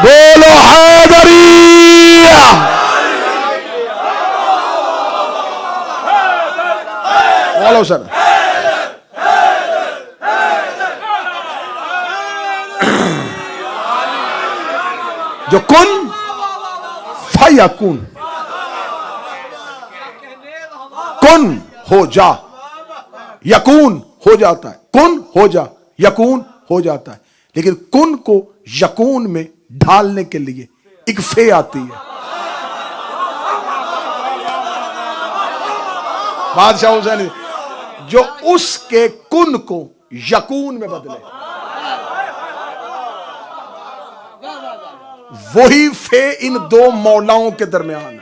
बोलो हैदरिया। बोलो सर। जो कुन फयकुन, कुन हो जा, यकून हो जाता है, कुन हो जा, यकून हो जाता है। लेकिन कुन को यकून में ढालने के लिए एक फे आती है। बादशाह हुसैन जो उसके कुन को यकून में बदले, वही फे इन दो मौलाओं के दरमियान है।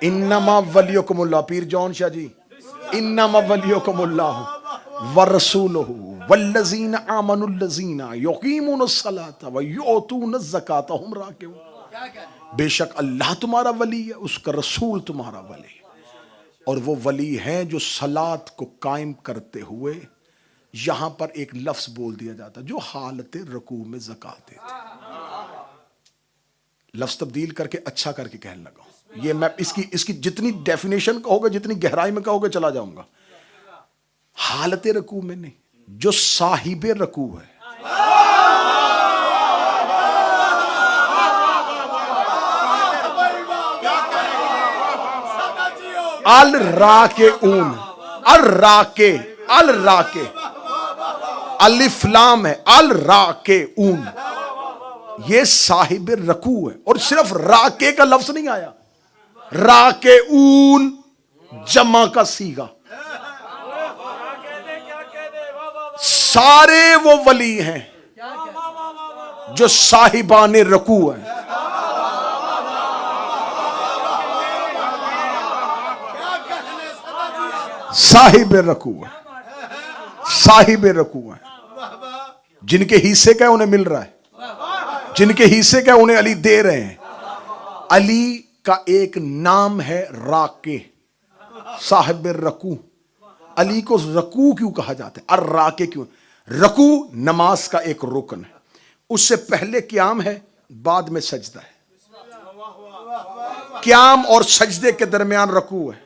इन्नमा वलियुकुमुल्लाह, पीर जौन शाह जी, इन्नमा वलियुकुमुल्लाह व रसूलुहु वल्लज़ीना आमनुल्लज़ीना युक़ीमुनस्सलाता व युअतूनज़्ज़काता हुम राकिऊन। बेशक अल्लाह तुम्हारा वली है, उसका रसूल तुम्हारा वली है, और वो वली हैं जो सलात को कायम करते हुए, यहां पर एक लफ्ज बोल दिया जाता जो हालत रकू में ज़कात देते। लफ्ज तब्दील करके अच्छा करके कहने लगा। ये मैं इसकी जितनी डेफिनेशन कहोगे, जितनी गहराई में कहोगे चला जाऊंगा। हालत रकू में नहीं, जो साहिबे रकू है, अल राके ऊन, अल राके, अल राके, अलिफ लाम है, अल राके ऊन, ये साहिब रकू है। और सिर्फ राके का लफ्ज नहीं आया, राके ऊन जमा का सीगा। सारे वो वली हैं जो साहिबाने रकू हैं। साहिब रकू है, साहिब रकू है। जिनके हिस्से का उन्हें मिल रहा है, जिनके हिस्से का उन्हें अली दे रहे हैं। अली का एक नाम है राके, साहिब रकू। अली को रकू क्यों कहा जाता है, और राके क्यों? रकू नमाज का एक रुकन है, उससे पहले क्याम है, बाद में सजदा है। क्याम और सजदे के दरमियान रकू है।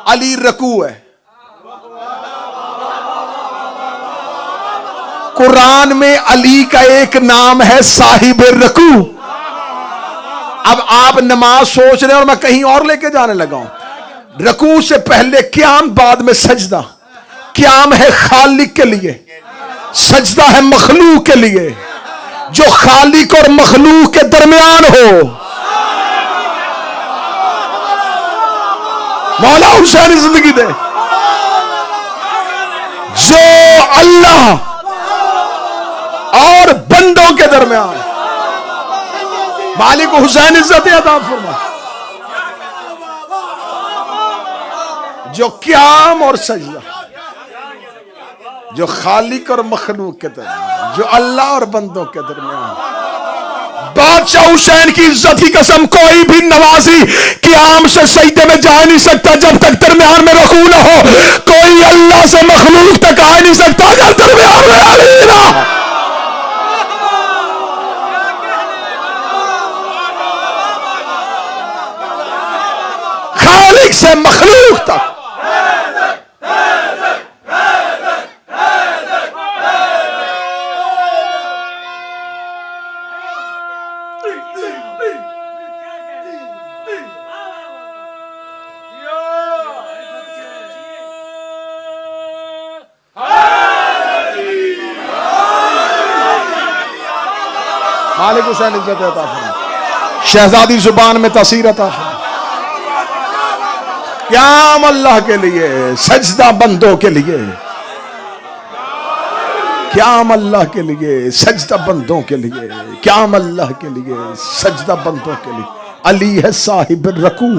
अली रकू है। कुरान में अली का एक नाम है साहिब रकू। अब आप नमाज सोच रहे हैं और मैं कहीं और लेके जाने लगा हूं। रकू से पहले क्याम, बाद में सजदा। क्याम है खालिक के लिए, सजदा है मखलूक के लिए। जो खालिक और मखलूक के दरमियान हो, मौला हुसैन जिंदगी दे। जो अल्लाह और बंदों के दरमियान, मालिक हुसैन इज्जत अता फरमा। जो क्याम और सजदा, जो खालिक और मखलूक के दरमियान, जो अल्लाह और बंदों के दरमियान। बादशाह हुसैन की इज्जत की कसम, कोई भी नवाजी क़याम से सजदे में जा नहीं सकता जब तक दरमियान में रकू ना हो। कोई अल्लाह से मखलूक तक आ नहीं सकता अगर दरमियान में अली ना हो। खालिक से मखलूक तक। मालिक हुसैन इज्जत अता फरमा। शहजादी जुबान में तासीर अता फरमा। क़याम अल्लाह के लिए, सजदा बंदों के लिए। क़याम अल्लाह के लिए, सजदा बंदों के लिए। क़याम अल्लाह के लिए, सजदा बंदों के लिए। अली है साहिब रकू।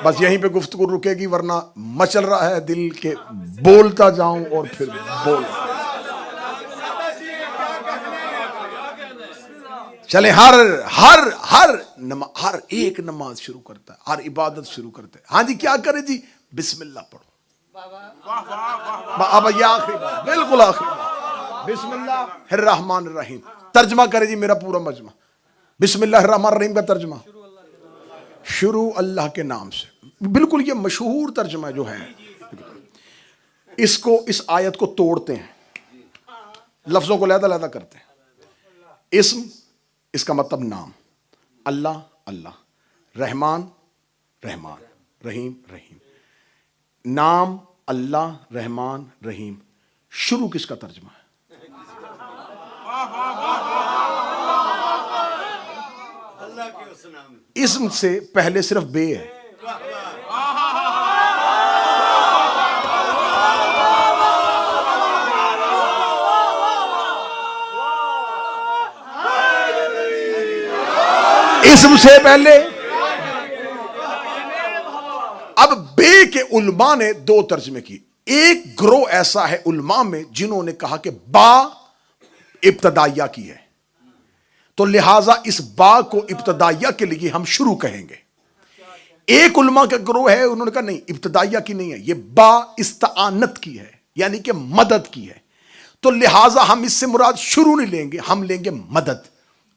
बस यहीं पे गुफ्तगू रुकेगी, वरना मचल रहा है दिल के, बोलता जाऊं और फिर बोल। चले हर एक नमाज शुरू करता है, हर इबादत शुरू करता है। हाँ जी, क्या करे जी, बिस्मिल्लाह पढ़ो। अब ये आखिरी बात, बिल्कुल आखिरी बात, बिस्मिल्लाहिर्रहमानिर्रहीम। तर्जमा करे जी मेरा पूरा मजमा। बिस्मिल्लाहिर्रहमानिर्रहीम का तर्जमा शुरू अल्लाह के नाम से। बिल्कुल ये मशहूर तर्जमा जो है, इसको इस आयत को तोड़ते हैं, लफ्जों को लहदा करते हैं। इस्म, इसका मतलब नाम, अल्लाह अल्लाह, रहमान रहमान, रहीम रहीम। नाम अल्लाह रहमान रहीम, शुरू किसका तर्जमा है? इस्म से पहले सिर्फ बे है। इस्म से पहले। अब बे के उलमा ने दो तर्जमे की। एक ग्रोह ऐसा है उलमा में जिन्होंने कहा कि बा इब्तदाइया की है, तो लिहाजा इस बा को इब्तदाइया के लिए हम शुरू कहेंगे। एक उलमा का ग्रोह है, उन्होंने कहा नहीं, इब्तदाइया की नहीं है, ये बा इस्तानत की है, यानी कि मदद की है, तो लिहाजा हम इससे मुराद शुरू नहीं लेंगे, हम लेंगे मदद।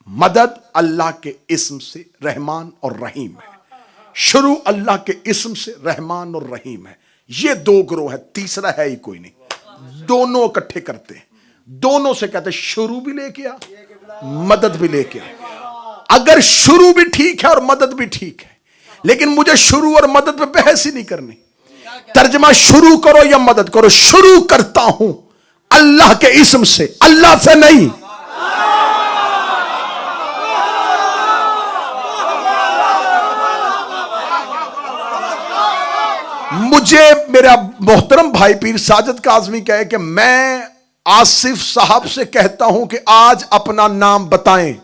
मदद अल्लाह के इस्म से रहमान और रहीम है, शुरू अल्लाह के इस्म से रहमान और रहीम है। ये दो ग्रोह है, तीसरा है ही कोई नहीं। दोनों इकट्ठे करते हैं, दोनों से कहते हैं शुरू भी लेके आ, मदद भी लेके आ। अगर शुरू भी ठीक है और मदद भी ठीक है, लेकिन मुझे शुरू और मदद पे बहस ही नहीं करनी। तर्जमा शुरू करो या मदद करो, शुरू करता हूं अल्लाह के इस्म से, अल्लाह से नहीं। मुझे मेरा मोहतरम भाई पीर साजिद काज़मी कहे कि मैं आसिफ साहब से कहता हूं कि आज अपना नाम बताएं,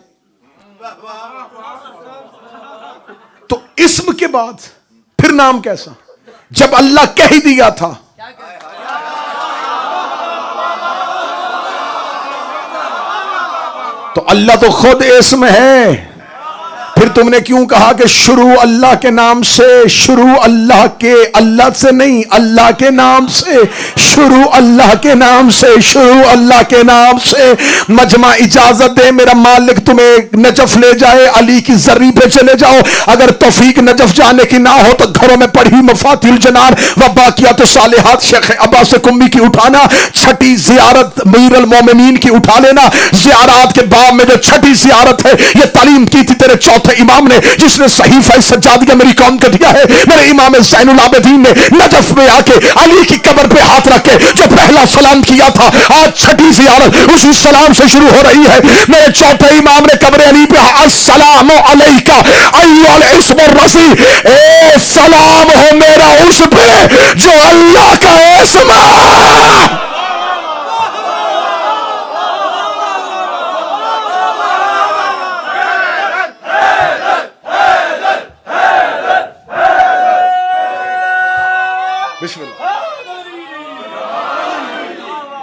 तो इस्म के बाद फिर नाम कैसा, जब अल्लाह कह ही दिया था। तो अल्लाह तो खुद इस्म है, फिर तुमने क्यों कहा कि शुरू अल्लाह के नाम से? शुरू अल्लाह के, अल्लाह से नहीं, अल्लाह के नाम से शुरू, अल्लाह के नाम से शुरू, अल्लाह के नाम से। मजमा इजाजत दे, मेरा मालिक तुम्हें नजफ ले जाए, अली की जर्री पे चले जाओ। अगर तौफीक नजफ जाने की ना हो तो घरों में पढ़ी मफातिल जनान व बाकियात सालिहात शेख अब्बास कुम्मी की उठाना, छठी जियारत मीरुल मोमिनीन की उठा लेना। जियारत के बाब में जो छठी जियारत है, ये तालीम की थी तेरे चौथे इमाम ने, जिसने सहीफा सज्जादिया मेरी कौम को दिया है। मेरे इमाम ज़ैनुल आबिदीन ने नजफ में आके अली की कब्र पे हाथ रख के जो पहला सलाम किया था, आज छठी जियारत उसी सलाम से शुरू हो रही है। मेरे चौथे इमाम ने कब्र अली पे अस्सलामु अलैका अय्युल इस्मुर रसी, ए सलाम हो मेरा उस पे जो अल्लाह का इस्म है।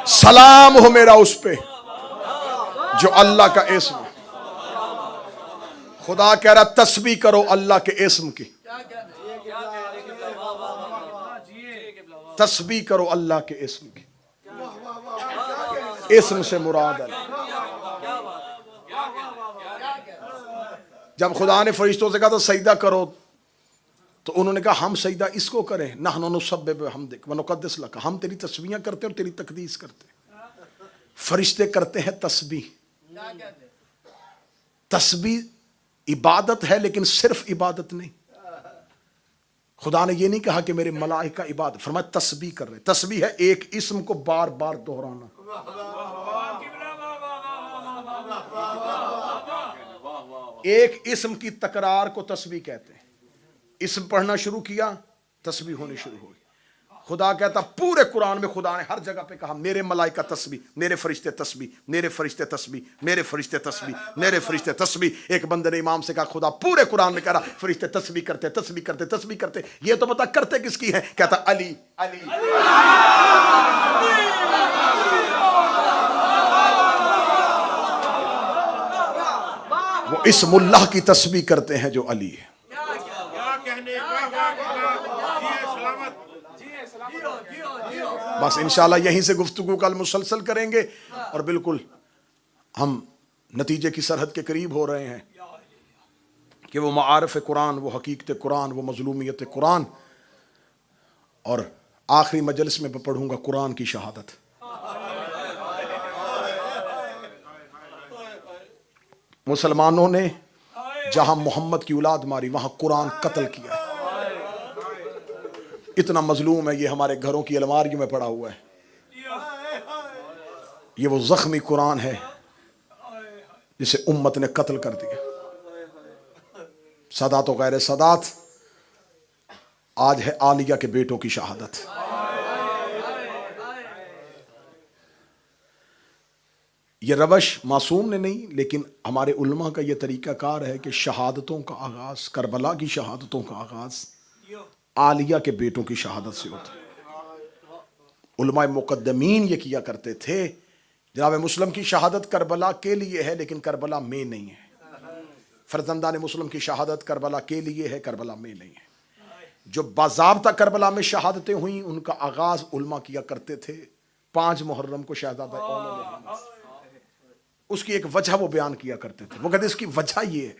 सलाम हो मेरा उस पे जो अल्लाह का इस्म। खुदा कह रहा तस्बीह करो अल्लाह के इस्म की, तस्बीह करो अल्लाह के इस्म की। इस्म से मुराद है। जब खुदा ने फरिश्तों से कहा तो सजदा करो, तो उन्होंने कहा हम सजदा इसको करें, नहनु नुसब्बिहु बिहम्दिक व नुक़द्दिसु लक, हम तेरी तस्बीह करते और तेरी तकदीस करते। फरिश्ते करते हैं तस्बीह। तस्बीह इबादत है, लेकिन सिर्फ इबादत नहीं। खुदा ने यह नहीं कहा कि मेरे मलाइका इबादत, फरमाया तस्बीह कर रहे। तस्बीह है एक इस्म को बार बार दोहराना। एक इस्म की तकरार को तस्बीह कहते हैं। इस्म पढ़ना शुरू किया, तस्बीह होनी शुरू हो गई। खुदा कहता पूरे कुरान में खुदा ने हर जगह पे कहा मेरे मलाइका तस्बीह, मेरे फरिश्ते तस्बीह, मेरे फरिश्ते तस्बीह, मेरे फरिश्ते तस्बीह, मेरे फरिश्ते तस्बीह। एक बंदे ने इमाम से कहा खुदा पूरे कुरान में कह रहा फरिश्ते तस्बीह करते तस्बीह करते तस्बीह करते, ये तो बता करते किसकी है? कहता अली अली। वो इस्मुल्लाह की तस्बीह करते हैं जो अली है। बस इंशाल्लाह यहीं से गुफ्तगू कल मुसलसल करेंगे और बिल्कुल हम नतीजे की सरहद के करीब हो रहे हैं कि वो मारिफ कुरान, वो हकीकत कुरान, वो मजलूमियत कुरान, और आखिरी मजलिस में पढ़ूंगा कुरान की शहादत। मुसलमानों ने जहां मोहम्मद की औलाद मारी वहां कुरान कत्ल किया। इतना मजलूम है, ये हमारे घरों की अलमारियों में पड़ा हुआ है। ये वो जख्मी कुरान है जिसे उम्मत ने कत्ल कर दिया। सदात और गैर सदात, आज है आलिया के बेटों की शहादत। ये रवश मासूम ने नहीं, लेकिन हमारे उलमा का ये तरीकाकार है कि शहादतों का आगाज, करबला की शहादतों का आगाज आलिया के बेटों की शहादत से होता है। उलमा मुकद्दमीन ये किया करते थे, जनाब मुस्लिम की शहादत करबला के लिए है लेकिन करबला में नहीं है। फरजंदान मुस्लिम की शहादत करबला के लिए है, करबला में नहीं है। जो बाज़ाब्ता करबला में शहादतें हुई उनका आगाज उलमा किया करते थे 5 मुहर्रम को शहजादा, उसकी एक वजह वो बयान किया करते थे। वो कहते इसकी वजह ये है,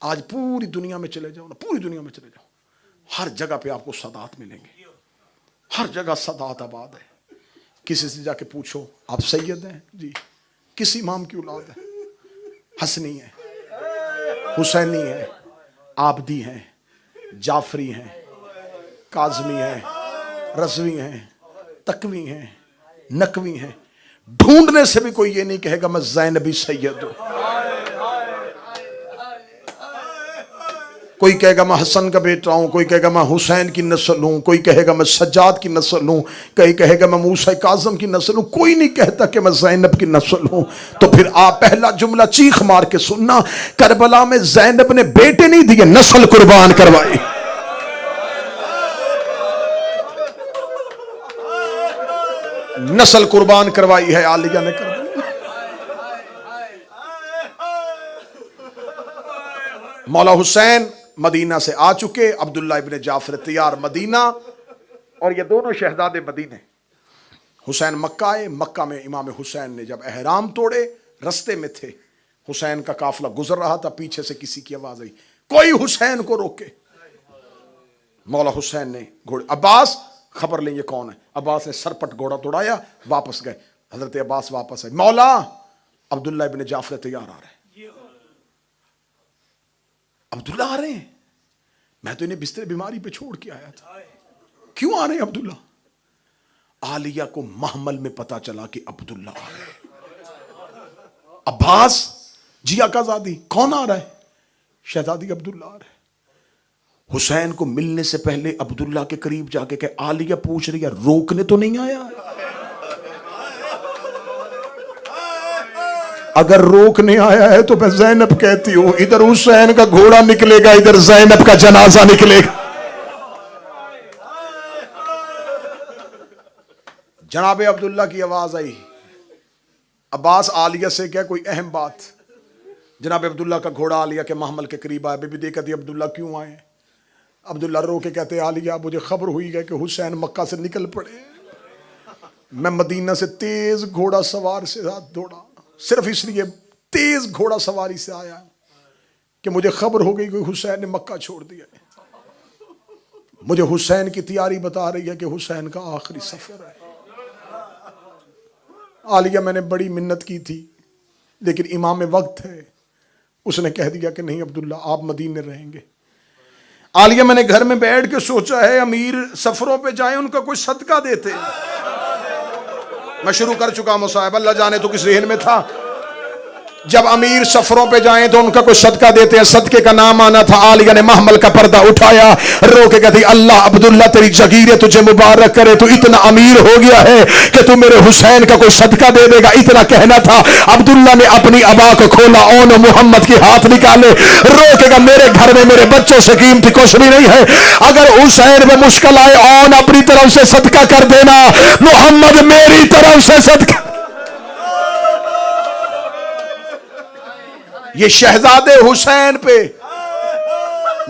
आज पूरी दुनिया में चले जाओ ना, पूरी दुनिया में चले जाओ, हर जगह पे आपको सदात मिलेंगे, हर जगह सदात आबाद है। किसी से जाके पूछो आप सैयद हैं जी, किस इमाम की औलाद है? हसनी है, हुसैनी है, आबदी हैं, जाफरी हैं, काजमी हैं, रजवी हैं, तकवी हैं, नकवी हैं। ढूंढने से भी कोई ये नहीं कहेगा मैं ज़ैनबी सैयद हूं। कोई कहेगा मैं हसन का बेटा हूं, कोई कहेगा मैं हुसैन की नस्ल हूं, कोई कहेगा मैं सज्जाद की नस्ल हूं, कोई कहेगा मैं मूसा काज़म की नस्ल हूं। कोई नहीं कहता कि मैं ज़ैनब की नस्ल हूं। तो फिर आप पहला जुमला चीख मार के सुनना, करबला में ज़ैनब ने बेटे नहीं दिए, नस्ल कुर्बान करवाई। नस्ल कुर्बान करवाई है आलिया ने करबला। मौला हुसैन मदीना से आ चुके, अब्दुल्ला इब्ने जाफर तैयार मदीना, और ये दोनों शहजादे मदीने। हुसैन मक्का आए, मक्का में इमाम हुसैन ने जब एहराम तोड़े, रस्ते में थे, हुसैन का काफिला गुजर रहा था, पीछे से किसी की आवाज आई, कोई हुसैन को रोके। मौला हुसैन ने घोड़े, अब्बास खबर लें ये कौन है। अब्बास ने सरपट घोड़ा तोड़ाया, वापस गए। हजरत अब्बास वापस आए, मौला अब्दुल्ला इब्ने जाफर तैयार आ रहे हैं। अब्दुल्ला आ रहे हैं, मैं तो इन्हें बिस्तर बीमारी पे छोड़ के आया था, क्यों आ रहे हैं अब्दुल्ला? आलिया को महमल में पता चला कि अब्दुल्ला आ रहे हैं। अब्बास जिया का ज़ादी, कौन आ रहा है? शहजादी अब्दुल्ला आ रहे हैं। हुसैन को मिलने से पहले अब्दुल्ला के करीब जाके कहे, आलिया पूछ रही है रोकने तो नहीं आया? अगर रोकने आया है तो मैं ज़ैनब कहती हूं, इधर हुसैन का घोड़ा निकलेगा, इधर ज़ैनब का जनाजा निकलेगा। जनाब अब्दुल्ला की आवाज आई। अब्बास आलिया से क्या कोई अहम बात? जनाब अब्दुल्ला का घोड़ा आलिया के महमल के करीब आया। बीबी देखती अब्दुल्ला क्यों आए? अब्दुल्ला रो के कहते, आलिया मुझे खबर हुई है कि हुसैन मक्का से निकल पड़े। मैं मदीना से तेज घोड़ा सवार से साथ दौड़ा, सिर्फ इसलिए तेज घोड़ा सवारी से आया कि मुझे खबर हो गई कि हुसैन ने मक्का छोड़ दिया। मुझे हुसैन की तैयारी बता रही है कि हुसैन का आखिरी सफर है। आलिया मैंने बड़ी मिन्नत की थी, लेकिन इमाम वक्त है, उसने कह दिया कि नहीं अब्दुल्ला आप मदीने रहेंगे। आलिया मैंने घर में बैठ के सोचा है अमीर सफरों पे जाए, उनका कोई सदका देते। मैं शुरू कर चुका मुसाहिब, अल्लाह जाने तो किस रेहन में था। जब अमीर सफरों पे जाएं तो उनका कोई सदका देते हैं, सदके का नाम आना था। आलिया ने महमल का पर्दा उठाया, रो के कहती अल्लाह अब्दुल्ला तेरी जगीरे तुझे मुबारक करे, तू इतना अमीर हो गया है कि तू मेरे हुसैन का कोई सदका दे देगा, इतना कहना था। अब्दुल्ला ने अपनी अबा को खोला, ओन मोहम्मद के हाथ निकाले, रो के कहा मेरे घर में मेरे बच्चों से कीमती कुछ भी नहीं है, अगर हुसैन में मुश्किल आए ओन अपनी तरफ से सदका कर देना, मोहम्मद मेरी तरफ से सदका। ये शहजादे हुसैन पे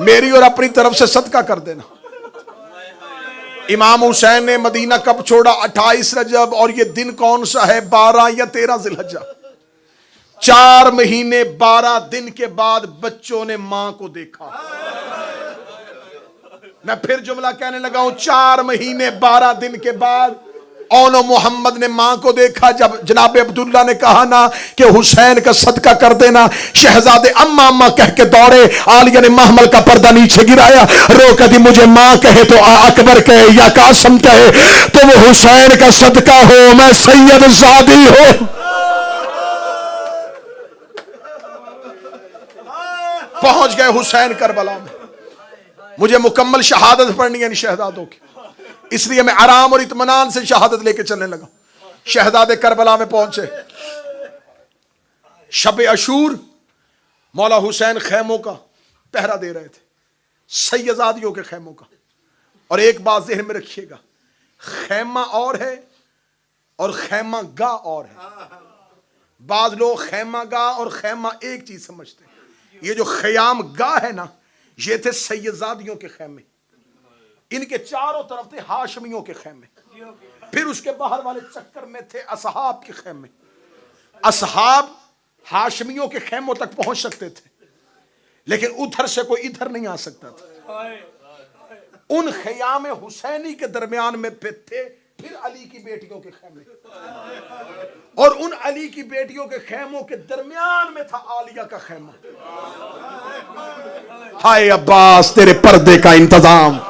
मेरी और अपनी तरफ से सदका कर देना। इमाम हुसैन ने मदीना कब छोड़ा? 28 रजब। और ये दिन कौन सा है? 12 या 13 जिलहज्जा। 4 महीने 12 दिन के बाद बच्चों ने मां को देखा। मैं फिर जुमला कहने लगा हूं, 4 महीने 12 दिन के बाद औनो मोहम्मद ने मां को देखा। जब जनाब अब्दुल्ला ने कहा ना कि हुसैन का सदका कर देना, शहजादे अम्मा अम्मा कह के दौड़े। आलिया ने महमल का पर्दा नीचे गिराया, रो कदी मुझे मां कहे तो अकबर कहे या कासम कहे, तुम हुसैन का सदका हो, मैं सैयद ज़ादी हो। पहुंच गए हुसैन करबला में। मुझे मुकम्मल शहादत पढ़नी है इन शहजादों की, इसलिए मैं आराम और इत्मीनान से शहादत लेके चलने लगा। शहजादे करबला में पहुंचे। शब अशूर मौला हुसैन खैमों का पहरा दे रहे थे, सैयदादियों के खैमों का। और एक बात ज़हन में रखिएगा, खैमा और है और खैमा गा और है। बाज लोग खैमा गा और खैमा एक चीज समझते हैं। ये जो खयाम गा है ना, ये थे सैयदादियों के खैमे। इनके चारों तरफ थे हाशमियों के खैमे। फिर उसके बाहर वाले चक्कर में थे असहाब के खैमे। असहाब हाशमियों के खैमों तक पहुंच सकते थे, लेकिन उधर से कोई इधर नहीं आ सकता था। उन खयाम हुसैनी के दरमियान में थे फिर अली की बेटियों के खैमे, और उन अली की बेटियों के खैमों के दरमियान में था आलिया का खैमा। हाय अब्बास, तेरे पर्दे का इंतजाम।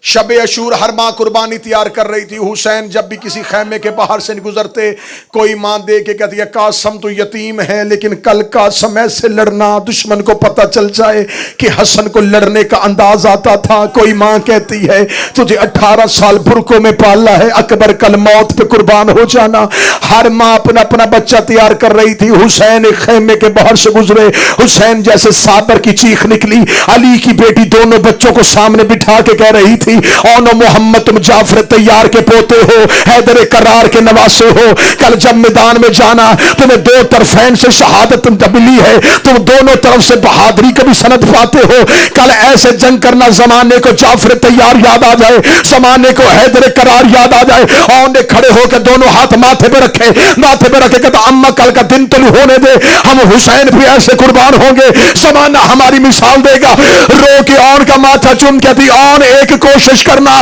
शब अशूर हर माँ कुर्बानी तैयार कर रही थी। हुसैन जब भी किसी खैमे के बाहर से गुजरते, कोई माँ दे के कहती है कासम तो यतीम है, लेकिन कल का समय से लड़ना, दुश्मन को पता चल जाए कि हसन को लड़ने का अंदाज आता था। कोई माँ कहती है तुझे 18 साल बुरकों में पाला है, अकबर कल मौत पे कुर्बान हो जाना। हर माँ अपना अपना बच्चा तैयार कर रही थी। हुसैन एक खैमे के बाहर से गुजरे, हुसैन जैसे साबर की चीख निकली। अली की बेटी दोनों बच्चों को सामने बिठा के कह रही थी, औनो मोहम्मद तुम जाफर तैयार के पोते हो, हैदर करार के नवासे हो। कल जब मैदान में जाना, तुम्हें 2 तरफैन से शहादत मिली है, तुम दोनों तरफ से बहादुरी का भी सनद पाते हो। कल ऐसे जंग करना जमाने को जाफर तैयार याद आ जाए, जमाने को हैदर करार याद आ जाए। औने खड़े होकर दोनों हाथ माथे पे रखे, माथे पे रखे कहता अम्मा कल का दिन तो होने दे, हम हुसैन भी ऐसे कुर्बान होंगे, जमाना हमारी मिसाल देगा। रो के औन का माथा चूम कहती औन एक कोशिश करना,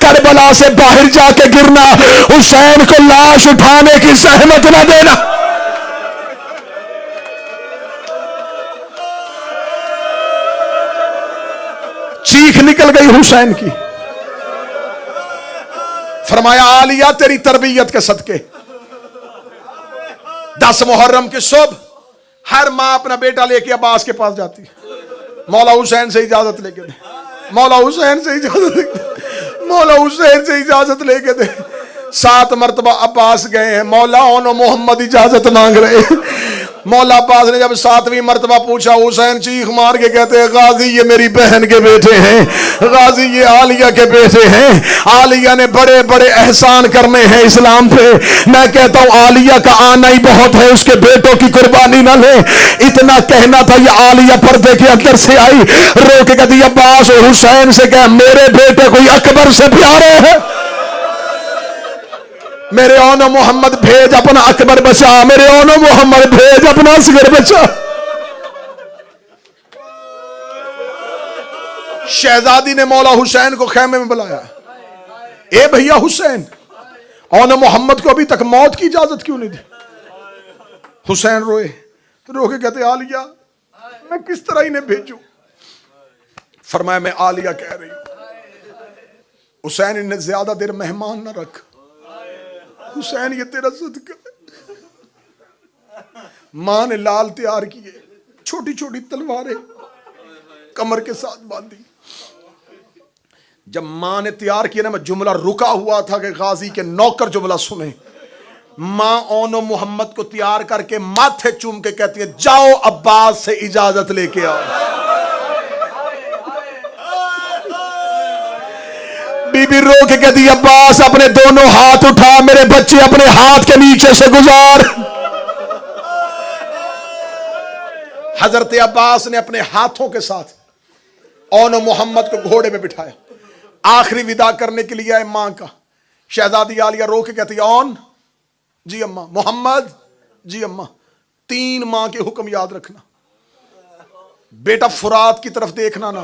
करबला से बाहर जाके गिरना, हुसैन को लाश उठाने की सहमत न देना। चीख निकल गई हुसैन की। फरमाया आलिया तेरी तरबियत के सदके 10 मुहर्रम की सुबह हर मां अपना बेटा लेके अब्बास के पास जाती है। मौला हुसैन से इजाजत लेके दे, मौला हुसैन से इजाजत लेके, मौला हुसैन से इजाजत लेके दे। 7 मरतबा अब्बास गए हैं, मौला ओनो मोहम्मद इजाजत मांग रहे। मौला अब्बास ने जब 7वीं मरतबा पूछा, हुसैन चीख मार के कहते हैं गाजी ये मेरी बहन के बेटे हैं, गाजी ये आलिया के बेटे हैं। आलिया ने बड़े बड़े एहसान करने हैं इस्लाम पे। मैं कहता हूँ आलिया का आना ही बहुत है, उसके बेटों की कुर्बानी ना ले। इतना कहना था, ये आलिया पर्दे के अंदर से आई, रो के कहती अब्बास हुसैन से कह मेरे बेटे कोई अकबर से प्यारे है, मेरे ओनो मोहम्मद भेज अपना अकबर बचा, मेरे ओनो मोहम्मद भेज अपना असगर बचा। शहजादी ने मौला हुसैन को खेमे में बुलाया, ए भैया हुसैन, ओनो मोहम्मद को अभी तक मौत की इजाजत क्यों नहीं दी? हुसैन रोए, तो रो के कहते आलिया मैं किस तरह इन्हें भेजूं? फरमाया मैं आलिया कह रही हूं हुसैन इन्हें ज्यादा देर मेहमान ना रख, हुसैन ये तेरा सदका है। मां ने लाल तैयार किए, छोटी छोटी तलवारें कमर के साथ बांधी। जब मां ने तैयार किया ना, मैं जुमला रुका हुआ था कि गाजी के नौकर जुमला सुने। मां ओनो मोहम्मद को तैयार करके माथे चूम के कहती है जाओ अब्बास से इजाजत लेके आओ। बीबी रो के कहती अब्बास अपने दोनों हाथ उठा, मेरे बच्चे अपने हाथ के नीचे से गुजार। हजरत अब्बास ने अपने हाथों के साथ औन मोहम्मद को घोड़े में बिठाया, आखिरी विदा करने के लिए आए मां का। शहजादी आलिया रो के कहती औन जी अम्मा, मोहम्मद जी अम्मा। 3 मां के हुक्म याद रखना, बेटा फुरात की तरफ देखना ना,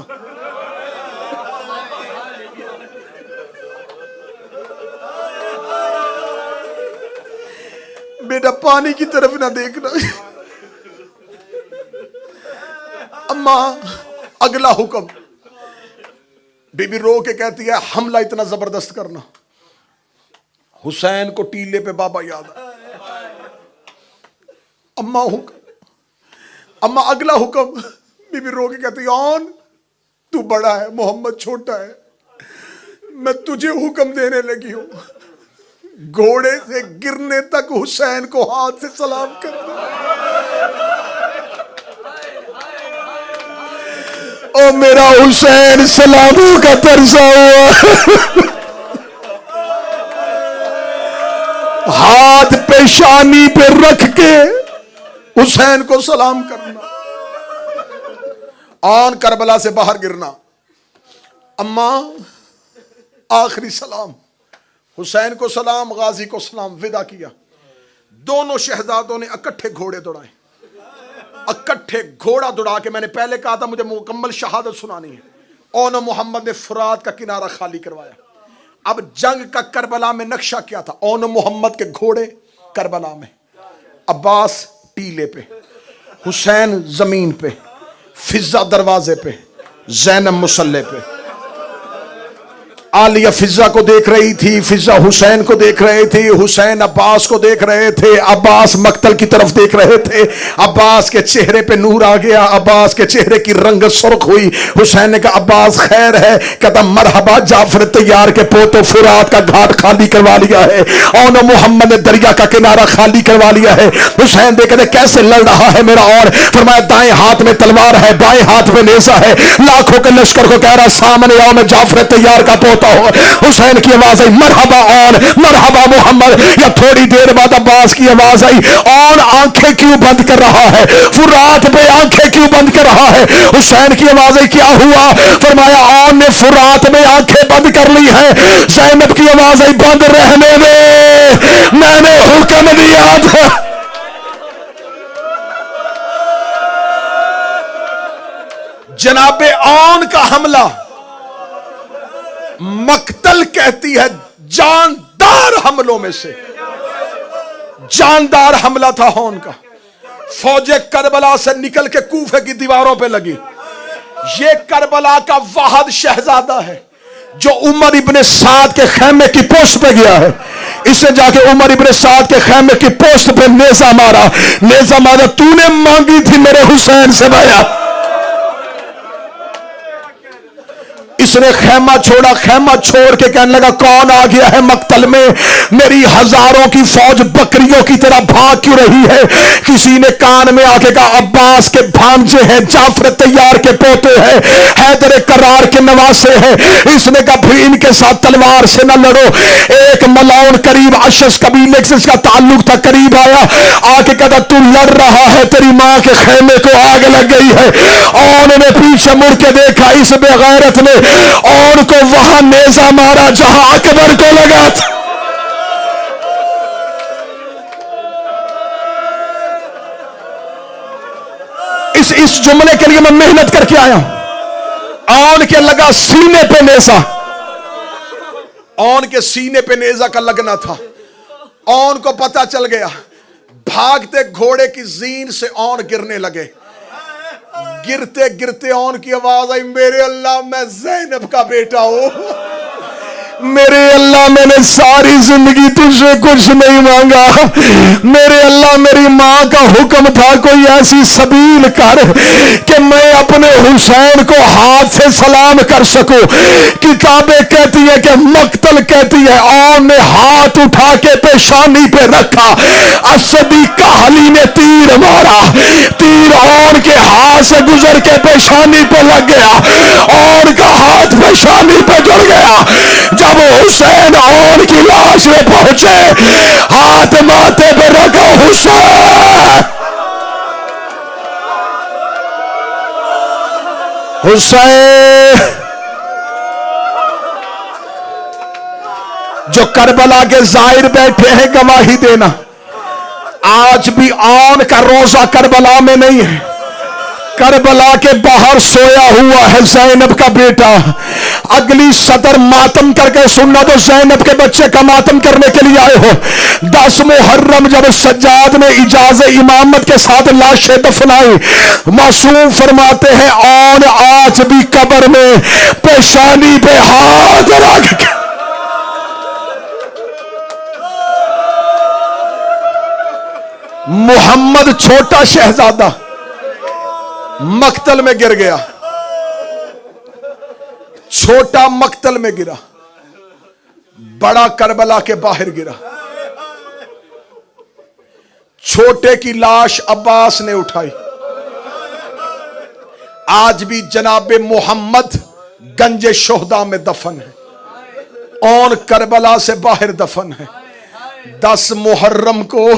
बेटा पानी की तरफ ना देखना। अम्मा अगला हुक्म। बीबी रो के कहती है हमला इतना जबरदस्त करना। हुसैन को टीले पे बाबा याद आया। अम्मा हुक्म, अम्मा अगला हुक्म। बीबी रो के कहती है औन तू बड़ा है, मोहम्मद छोटा है, मैं तुझे हुक्म देने लगी हूं, घोड़े से गिरने तक हुसैन को हाथ से सलाम करना। ओ मेरा हुसैन सलामों का तरसा हुआ। हाथ पेशानी पे रख के हुसैन को सलाम करना, आन करबला से बाहर गिरना। अम्मा आखिरी सलाम, हुसैन को सलाम, गाजी को सलाम, विदा किया। दोनों शहजादों ने इकट्ठे घोड़े दौड़ाए, इकट्ठे घोड़ा दौड़ा के, मैंने पहले कहा था मुझे मुकम्मल शहादत सुनानी है। औन मोहम्मद ने फुरात का किनारा खाली करवाया। अब जंग का करबला में नक्शा क्या था? औन मोहम्मद के घोड़े करबला में, अब्बास टीले पे, हुसैन जमीन पे, फिजा दरवाजे पे, जैनब मुसल्ले पे। आलिया फिजा को देख रही थी, फिजा हुसैन को देख रहे थे, हुसैन अब्बास को देख रहे थे, अब्बास मक्तल की तरफ देख रहे थे। अब्बास के चेहरे पे नूर आ गया, अब्बास के चेहरे की रंगत सुर्ख हुई। हुसैन ने कहा अब्बास खैर है? कहता मरहबा जाफर तैयार के पोतो, फुरात का घाट खाली करवा लिया है, और मोहम्मद ने दरिया का किनारा खाली करवा लिया है। हुसैन देख कहते कैसे लड़ रहा है मेरा, और फरमाया दाएं हाथ में तलवार है, बाएं हाथ में नेजा है, लाखों के लश्कर को कह रहा सामने आओ, मैं जाफर तैयार का पोता। हुसैन की आवाज आई मरहबा औन, मरहबा मोहम्मद। या थोड़ी देर बाद अब्बास की आवाज आई औन आंखें क्यों बंद कर रहा है, फुरात पे आंखें क्यों बंद कर रहा है? हुसैन की आवाज आई क्या हुआ? फरमाया औन ने फुरात में आंखें बंद कर ली है। ज़ैनब की आवाज आई बंद रहने दे, मैंने हुक्म दिया था। जनाबे औन का हमला मक्तल कहती है जानदार हमलों में से, जानदार हमला था औन का। फौजे करबला से निकल के कूफे की दीवारों पे लगी। ये करबला का वाहद शहजादा है जो उमर इब्ने साद के खैमे की पोस्ट पे गया है। इसने जाके उमर इब्ने साद के खैमे की पोस्ट पे नेजा मारा, नेजा मारा तूने मांगी थी मेरे हुसैन से भैया। इसने खैमा छोड़ा, खैमा छोड़ के कहने लगा कौन आ गया है मक्तल में? मेरी हजारों की फौज बकरियों की तरह भाग क्यों रही है? किसी ने कान में आके कहा अब्बास के भांजे हैं, जाफर तैयार के पोते हैं, हैदर करार के नवासे हैं। इसने कहा फिर इनके साथ तलवार से न लड़ो। एक मलाउन करीब अशस कबीले से इसका ताल्लुक था, करीब आया, आके कहता तू लड़ रहा है, तेरी मां के खैमे को आग लग गई है। और उन्होंने पीछे मुड़ के देखा, इस बेगैरत ने और को वहां नेजा मारा जहां अकबर को लगा था। इस जुमले के लिए मैं मेहनत करके आया हूं। औन के लगा सीने पे नेजा, औन के सीने पे नेजा का लगना था। औन को पता चल गया, भागते घोड़े की जीन से औन गिरने लगे। गिरते गिरते औन की आवाज आई मेरे अल्लाह मैं ज़ैनब का बेटा हूं, मेरे अल्लाह मैंने सारी जिंदगी तुझसे कुछ नहीं मांगा, मेरे अल्लाह मेरी माँ का हुक्म था कोई ऐसी सबील कर कि मैं अपने हुसैन को हाथ से सलाम कर सकूं। किताबें कहती है कि मक्तल कहती है और ने हाथ उठा के पेशानी पे रखा, असदी काहली ने तीर मारा, तीर और के हाथ से गुजर के पेशानी पे लग गया, और का हाथ पेशानी पे जुड़ गया। जब हुसैन और की लाश में पहुंचे, हाथ माथे पे रखा हुसैन, हुसैन जो करबला के जाहिर बैठे हैं गवाही देना, आज भी आन का रोजा करबला में नहीं है, करबला के बाहर सोया हुआ है ज़ैनब का बेटा। अगली सदर मातम करके सुनना, तो ज़ैनब के बच्चे का मातम करने के लिए आए हो। 10 मुहर्रम जब सज्जाद ने इजाज़े इमामत के साथ लाशें दफनाई, मासूम फरमाते हैं और आज भी कब्र में पेशानी पे हाथ रख के मोहम्मद छोटा शहजादा मक्तल में गिर गया, छोटा मक्तल में गिरा, बड़ा करबला के बाहर गिरा। छोटे की लाश अब्बास ने उठाई। आज भी जनाबे मोहम्मद गंजे शोहदा में दफन है और करबला से बाहर दफन है। 10 मुहर्रम को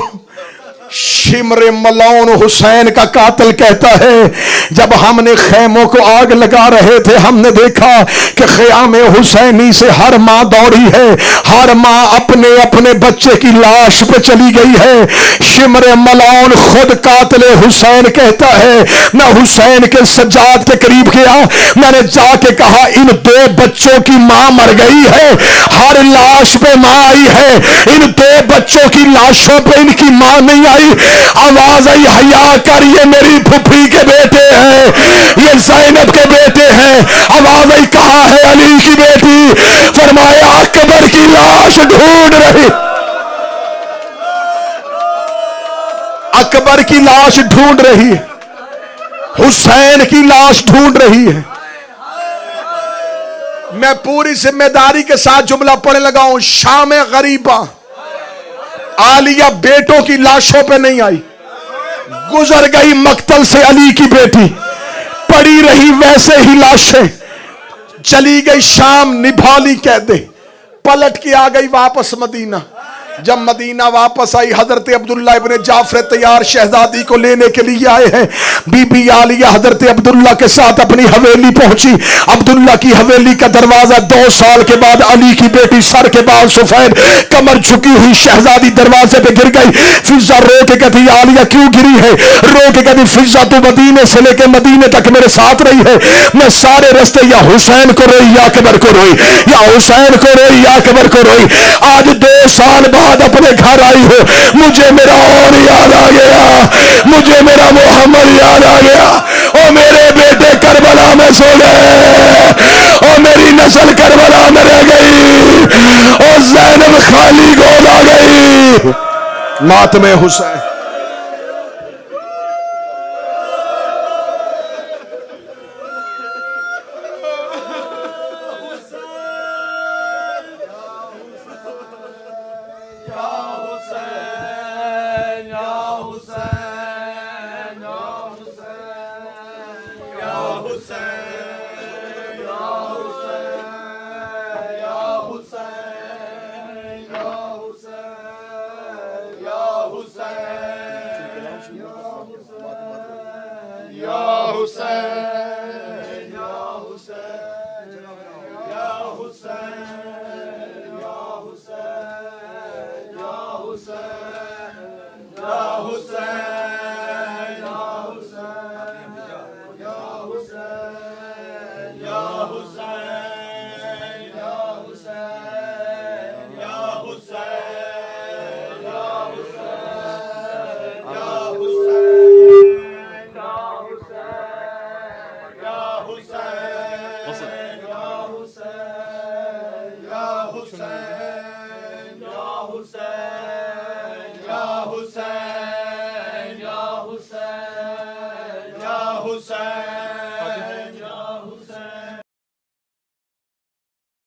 शिमरे मलौन हुसैन का कातिल कहता है, जब हमने खैमों को आग लगा रहे थे, हमने देखा कि ख़याम हुसैनी से हर माँ दौड़ी है, हर माँ अपने अपने बच्चे की लाश पे चली गई है। शिमरे मलौन खुद कातिल हुसैन कहता है, मैं हुसैन के सज्जाद के करीब गया, मैंने जाके कहा इन 2 बच्चों की माँ मर गई है, हर लाश पे माँ आई है, इन 2 बच्चों की लाशों पे इनकी माँ नहीं आई। आवाज आई, हया कर, ये मेरी फुफी के बेटे हैं, ये ज़ैनब के बेटे हैं। आवाज आई, कहाँ है अली की बेटी? फरमाया अकबर की लाश ढूंढ रही, अकबर की लाश ढूंढ रही है, हुसैन की लाश ढूंढ रही है। मैं पूरी जिम्मेदारी के साथ जुमला पढ़ने लगा हूं, शाम गरीबा आलिया बेटों की लाशों पे नहीं आई, गुजर गई मक्तल से अली की बेटी, पड़ी रही वैसे ही लाशें, चली गई शाम, निभाली कैदे, पलट के आ गई वापस मदीना। जब मदीना वापस आई, हजरत अब्दुल्ला इब्ने जाफर तैयार शहजादी को लेने के लिए आए हैं। बीबी आलिया हजरत अब्दुल्ला के साथ अपनी हवेली पहुंची। अब्दुल्ला की हवेली का दरवाजा 2 साल के बाद अली की बेटी सर के बाल सफेद, कमर झुकी हुई शहजादी दरवाजे पे गिर गई। फिजा रो के कहती, आलिया क्यों गिरी है? रो के कहती, फिजा तू मदीने से लेके मदीने तक मेरे साथ रही है, मैं सारे रास्ते या हुसैन को रोई या अकबर को रोई, या हुसैन को रोई या अकबर को रोई। आज 2 साल बाद अपने घर आई हो, मुझे मेरा और याद आ गया, मुझे मेरा मोहम्मद याद आ गया। ओ मेरे बेटे करबला में सो गए, ओ मेरी नस्ल करबला में रह गई, और ज़ैनब खाली गोद आ गई। मातमे हुसैन। Hussein